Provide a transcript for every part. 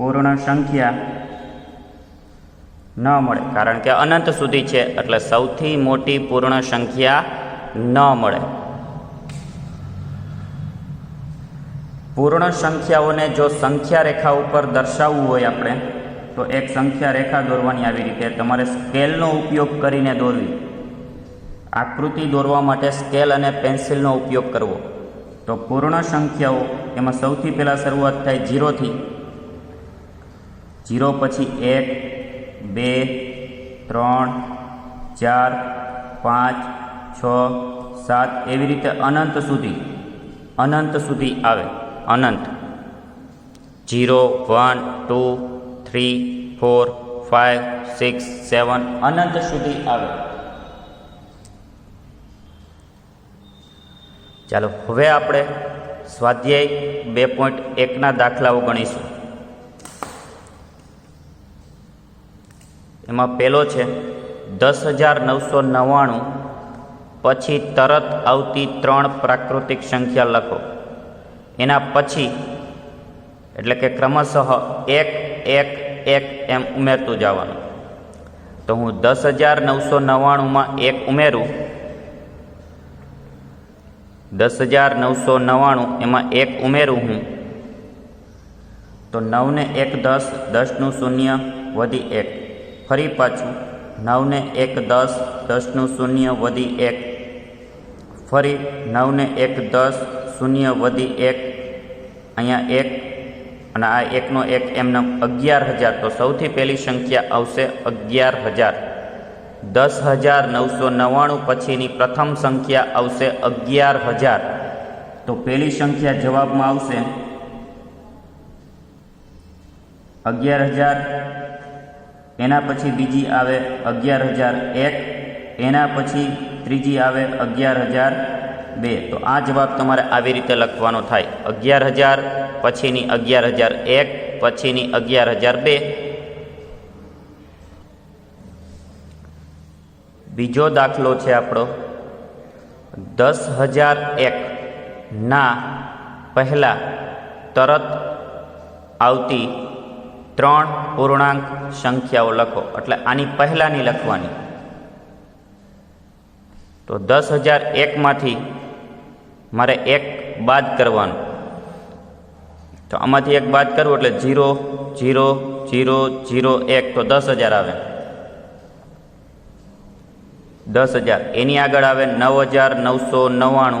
પૂર્ણ સંખ્યા ન મળે, કારણ કે અનંત સુધી છે એટલે સૌથી મોટી પૂર્ણ સંખ્યા ન મળે. પૂર્ણ સંખ્યાઓને જો સંખ્યા રેખા ઉપર દર્શાવવું હોય આપણે તો એક સંખ્યા રેખા દોરવાની. આવી રીતે તમારે સ્કેલનો ઉપયોગ કરીને દોરવી. આકૃતિ દોરવા માટે સ્કેલ અને પેન્સિલનો ઉપયોગ કરવો. તો પૂર્ણ સંખ્યાઓ એમાં સૌથી પહેલાં શરૂઆત થાય 0થી. 0 પછી 1, 2, 3, 4, 5, 6, 7 એવી રીતે અનંત સુધી આવે. અનંત 0, 1, 2, 3, 4, 5, 6, 7 અનંત સુધી આવે. ચાલો હવે આપણે સ્વાધ્યાય 2.1ના દાખલાઓ ગણીશું. એમાં પહેલો છે 10,999 પછી તરત આવતી 3 પ્રાકૃતિક સંખ્યા લખો. એના પછી એટલે કે ક્રમશઃ 1, 1, 1 એમ ઉમેરતું જવાનું. તો હું 10,999માં 1 ઉમેરું. 10,999 એમાં 1 ઉમેરું હું તો 9 ને 1 10, 10નું શૂન્ય વધી 1. ફરી પાછું 9 ને 1 10, 10નું શૂન્ય વધી 1. ફરી 9 ને 1 10, શૂન્ય વધી 1. અહીંયા 1 અને આ 1નો 1 એમને 11,000. તો સૌથી પહેલી સંખ્યા આવશે 11,000. 10,999 પછીની પ્રથમ સંખ્યા આવશે 11,000. તો પહેલી સંખ્યા જવાબમાં આવશે 11,000. એના પછી બીજી આવે 11,001. એના પછી ત્રીજી આવે 11,002. તો આ જવાબ તમારે આવી રીતે લખવાનો થાય. 11,000 પછીની 11,001 પછીની 11,002. બીજો દાખલો છે આપણો 10,001 ના પહેલા તરત આવતી 3 પૂર્ણાંક સંખ્યાઓ લખો. એટલે આની પહેલાંની લખવાની. તો 10,001માંથી મારે 1 બાદ કરવાનું. તો આમાંથી 1 બાદ કરવું એટલે 0, 0, 0, 0, 1 તો 10,000 આવે. 10,000 એની આગળ આવે 9,999.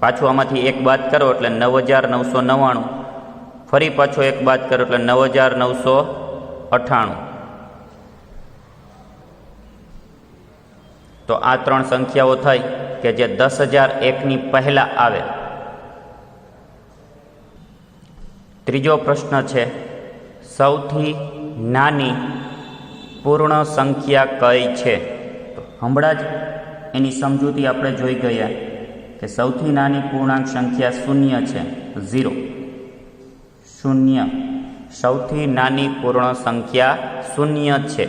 પાછું આમાંથી 1 બાદ કરો એટલે 9,999. ફરી પાછો 1 બાદ કરો એટલે 9,998. તો આ 3 સંખ્યાઓ થઈ કે જે 10,001ની પહેલા આવે. ત્રીજો પ્રશ્ન છે સૌથી નાની પૂર્ણ સંખ્યા કઈ છે? હમણાં જ એની સમજૂતી આપણે જોઈ ગયા કે સૌથી નાની પૂર્ણાંક સંખ્યા 0 છે. 0 સૌથી નાની પૂર્ણ સંખ્યા 0 છે.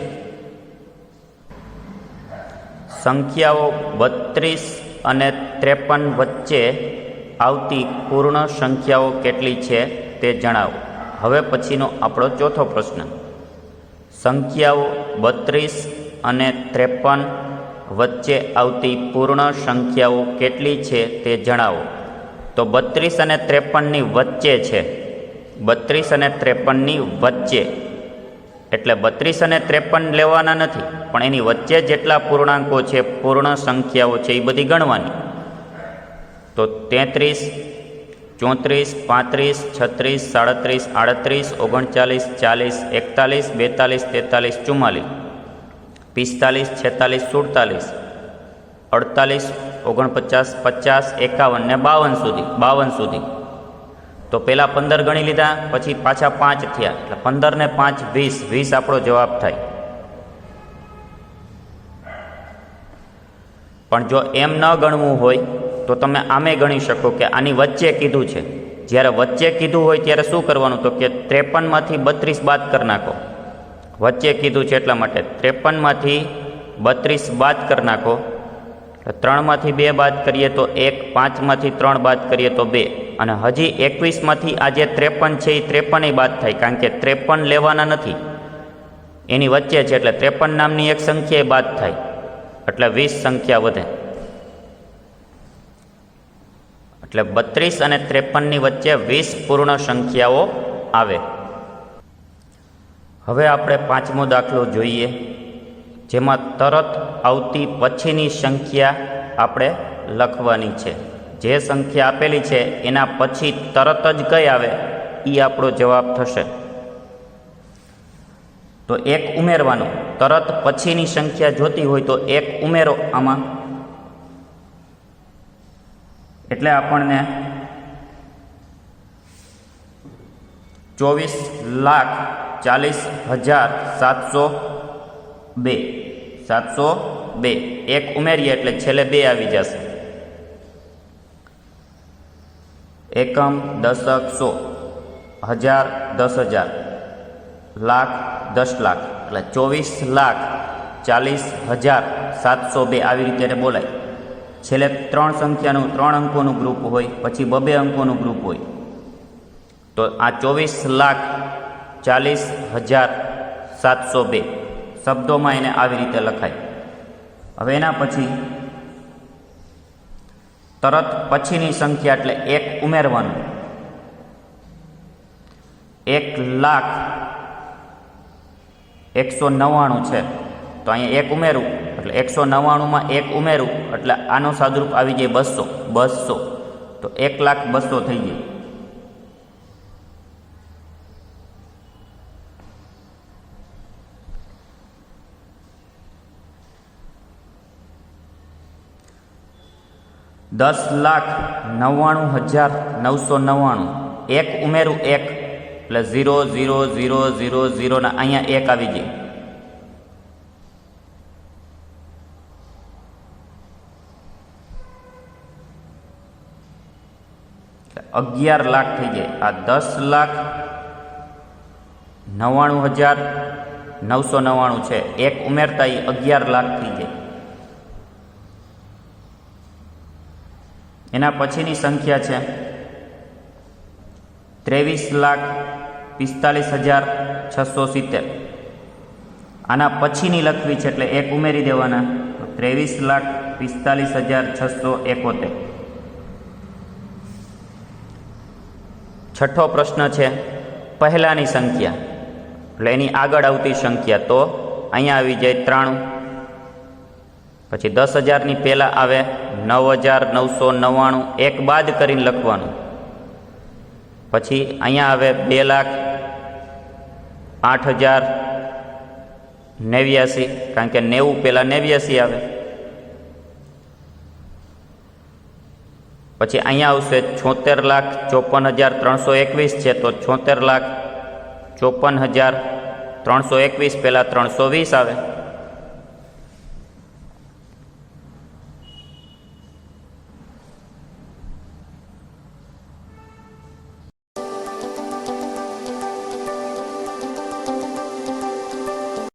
સંખ્યાઓ 32 અને 53 વચ્ચે આવતી પૂર્ણ સંખ્યાઓ કેટલી છે તે જણાવો. હવે પછીનો આપણો ચોથો પ્રશ્ન. સંખ્યાઓ 32 અને 53 વચ્ચે આવતી પૂર્ણ સંખ્યાઓ કેટલી છે તે જણાવો. તો 32 અને 53ની વચ્ચે છે. 32 અને 53ની વચ્ચે એટલે 32 અને 53 લેવાના નથી, પણ એની વચ્ચે જેટલા પૂર્ણાંકો છે, પૂર્ણ સંખ્યાઓ છે, એ બધી ગણવાની. તો 33, 34, 35, 36, 37, 38, 39, 40, 41, 42, 43, 44, 45, 46, 47, 48, 49, 50, 51 ને 52 સુધી. તો પહેલાં 15 ગણી લીધા, પછી પાછા 5 થયા એટલે 15 ને 5 20. 20 આપણો જવાબ થાય. પણ જો એમ ન ગણવું હોય તો તમે આમે ગણી શકો કે આની વચ્ચે કીધું છે. જ્યારે વચ્ચે કીધું હોય ત્યારે શું કરવાનું? તો કે 53માંથી 32 બાદ કરી નાખો. વચ્ચે કીધું છે એટલા માટે 53માંથી 32 બાદ કરી નાખો. 3માંથી 2 બાદ કરીએ તો 1, 5માંથી 3 બાદ કરીએ તો 2. અને હજી 21માંથી આ જે 53 છે એ 53 બાદ થાય, કારણ કે 53 લેવાના નથી, એની વચ્ચે છે, એટલે 53 નામની એક સંખ્યા બાદ થાય, એટલે 20 સંખ્યા વધે. એટલે 32 અને 53ની વચ્ચે 20 પૂર્ણ સંખ્યાઓ આવે. હવે આપણે પાંચમો દાખલો જોઈએ, જેમાં તરત આવતી પછીની સંખ્યા આપણે લખવાની છે. જે સંખ્યા આપેલી છે એના પછી તરત જ કઈ આવે એ આપણો જવાબ થશે. તો એક ઉમેરવાનું, તરત પછીની સંખ્યા જોતી હોય તો એક ઉમેરો આમાં, એટલે આપણને 24,40,702 એક ઉમેરીએ એટલે છેલ્લે 2 આવી જશે. એકમ, દશક, સો, હજાર, 10,000, લાખ, 10 લાખ, એટલે 24,40,702 આવી રીતે બોલાય. છેલ્લે 3 સંખ્યાનું 3 અંકોનું ગ્રુપ હોય, પછી 2 અંકોનું ગ્રુપ હોય. તો આ 24,40,702 શબ્દોમાં એને આવી રીતે લખાય. હવે એના પછી તરત પછીની સંખ્યા એટલે 1 ઉમેરવાનું. 1,01,99 છે, તો અહીંયા 1 ઉમેરું એટલે 199માં 1 ઉમેરું એટલે આનો સાદુરૂપ આવી જાય 200. તો 1,02,000 થઈ જાય. $10,99,999 1 ઉમેરું 1 એટલે 0,0,0,0,0 ના અહીંયા 1 આવી જાય. એટલે 11 લાખ થઈ જાય. આ 10,99,999 છે, 1 ઉમેરતા એ 11 લાખ થઈ જાય. એના પછીની સંખ્યા છે 23,45,670. આના પછીની લખવી છે એટલે 1 ઉમેરી દેવાના. તો 23,45,671. છઠ્ઠો પ્રશ્ન છે પહેલાની સંખ્યા, એટલે એની આગળ આવતી સંખ્યા. તો અહીંયા આવી જાય 93. પછી 10,000ની પહેલાં આવે 9,999, 1 બાદ કરીને લખવાનું. પછી અહીંયા આવે 2,08,089, કારણ કે 90 પહેલાં 89 આવે. પછી અહીંયા આવશે 76,54,321 છે, તો 76,54,321 પહેલાં 320 આવે.